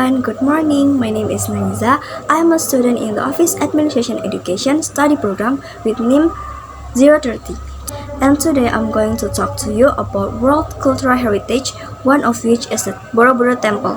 everyone, good morning. My name is Nahiza. I am a student in the Office Administration Education Study Program with NIM 030. And today I'm going to talk to you about World Cultural Heritage, one of which is the Borobudur Temple.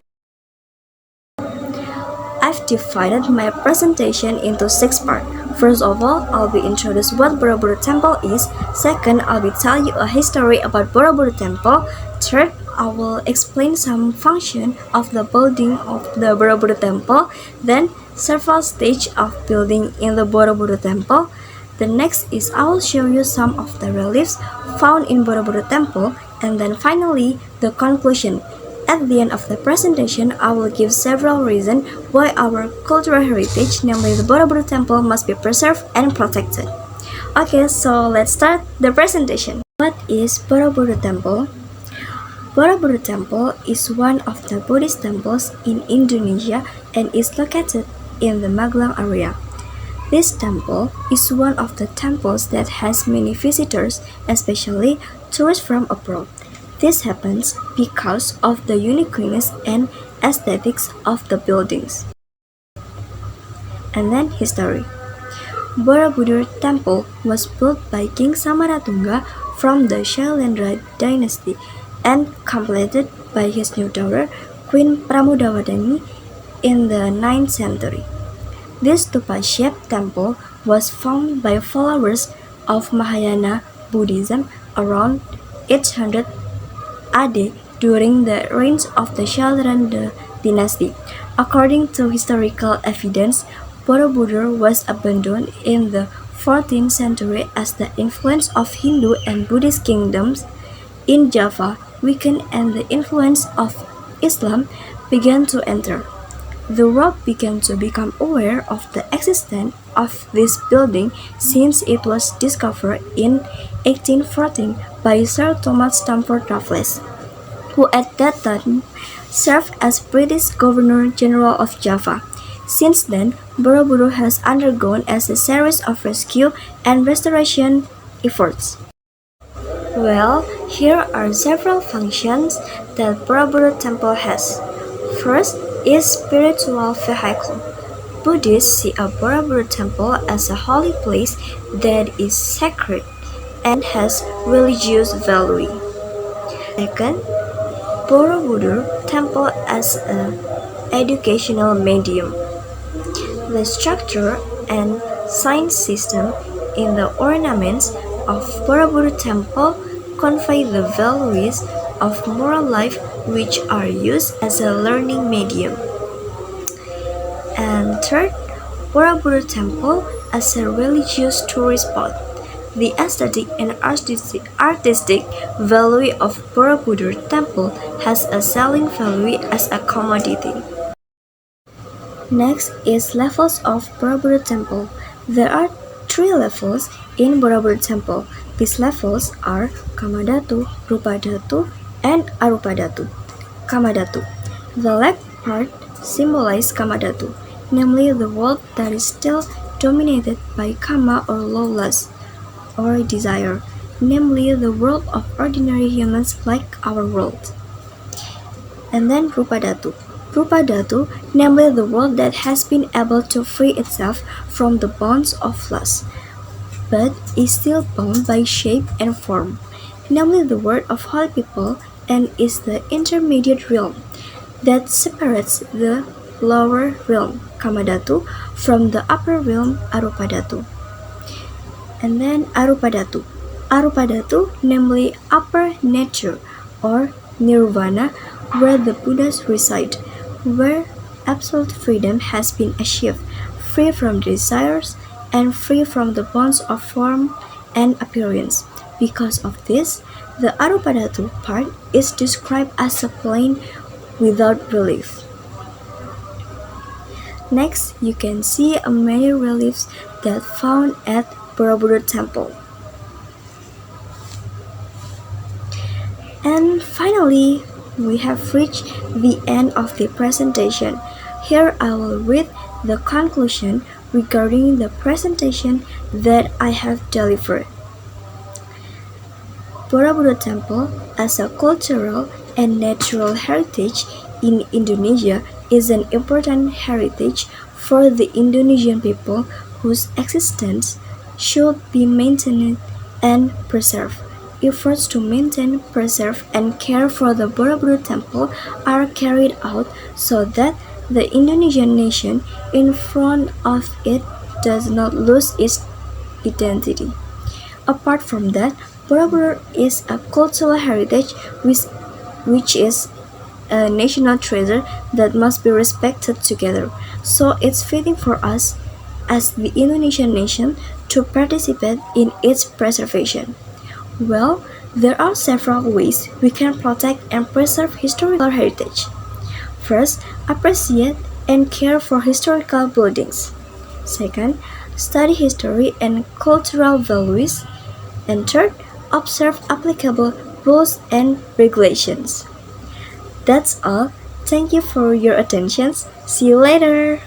I've divided my presentation into 6 parts. First of all, I'll be introduce what Borobudur Temple is. Second, I'll be tell you a history about Borobudur Temple. Third, I will explain some function of the building of the Borobudur Temple. Then, several stages of building in the Borobudur Temple. The next is I will show you some of the reliefs found in Borobudur Temple. And then finally, the conclusion. At the end of the presentation, I will give several reasons why our cultural heritage, namely the Borobudur Temple, must be preserved and protected. Okay, so let's start the presentation. What is Borobudur Temple? Borobudur Temple is one of the Buddhist temples in Indonesia and is located in the Magelang area. This temple is one of the temples that has many visitors, especially tourists from abroad. This happens because of the uniqueness and aesthetics of the buildings. And then history. Borobudur Temple was built by King Samaratungga from the Shailendra dynasty and completed by his new daughter, Queen Pramudawardhani, in the 9th century. This stupa-shaped temple was founded by followers of Mahayana Buddhism around 800 AD during the reign of the Shailendra dynasty. According to historical evidence, Borobudur was abandoned in the 14th century as the influence of Hindu and Buddhist kingdoms in Java weakened and the influence of Islam began to enter. The world began to become aware of the existence of this building since it was discovered in 1814 by Sir Thomas Stamford Raffles, who at that time served as British Governor-General of Java. Since then, Borobudur has undergone a series of rescue and restoration efforts. Well, here are several functions that Borobudur Temple has. First is spiritual vehicle. Buddhists see a Borobudur Temple as a holy place that is sacred and has religious value. Second, Borobudur Temple as an educational medium. The structure and sign system in the ornaments of Borobudur Temple convey the values of moral life which are used as a learning medium. And third, Borobudur Temple as a religious tourist spot. The aesthetic and artistic value of Borobudur Temple has a selling value as a commodity. Next is levels of Borobudur Temple. There are 3 levels in Borobudur Temple. These levels are Kamadhatu, Rupadhatu, and Arupadhatu. Kamadhatu. The left part symbolizes Kamadhatu, namely the world that is still dominated by Kama or lawless or desire, namely the world of ordinary humans like our world. And then Rupadhatu. Rupadhatu, namely the world that has been able to free itself from the bonds of lust, but is still bound by shape and form, namely the world of holy people, and is the intermediate realm that separates the lower realm, Kamadhatu, from the upper realm, Arupadhatu. And then Arupadhatu. Arupadhatu, namely upper nature or nirvana, where the Buddhas reside, where absolute freedom has been achieved, free from desires and free from the bonds of form and appearance. Because of this, the Arupadhatu part is described as a plane without relief. Next, you can see many reliefs that found at Borobudur Temple. And finally, we have reached the end of the presentation. Here I will read the conclusion regarding the presentation that I have delivered. Borobudur Temple as a cultural and natural heritage in Indonesia is an important heritage for the Indonesian people whose existence should be maintained and preserved. Efforts to maintain, preserve, and care for the Borobudur Temple are carried out so that the Indonesian nation in front of it does not lose its identity. Apart from that, Borobudur is a cultural heritage which is a national treasure that must be respected together. So it's fitting for us as the Indonesian nation to participate in its preservation. Well, there are several ways we can protect and preserve historical heritage. First, appreciate and care for historical buildings. Second, study history and cultural values. And third, observe applicable rules and regulations. That's all. Thank you for your attention. See you later.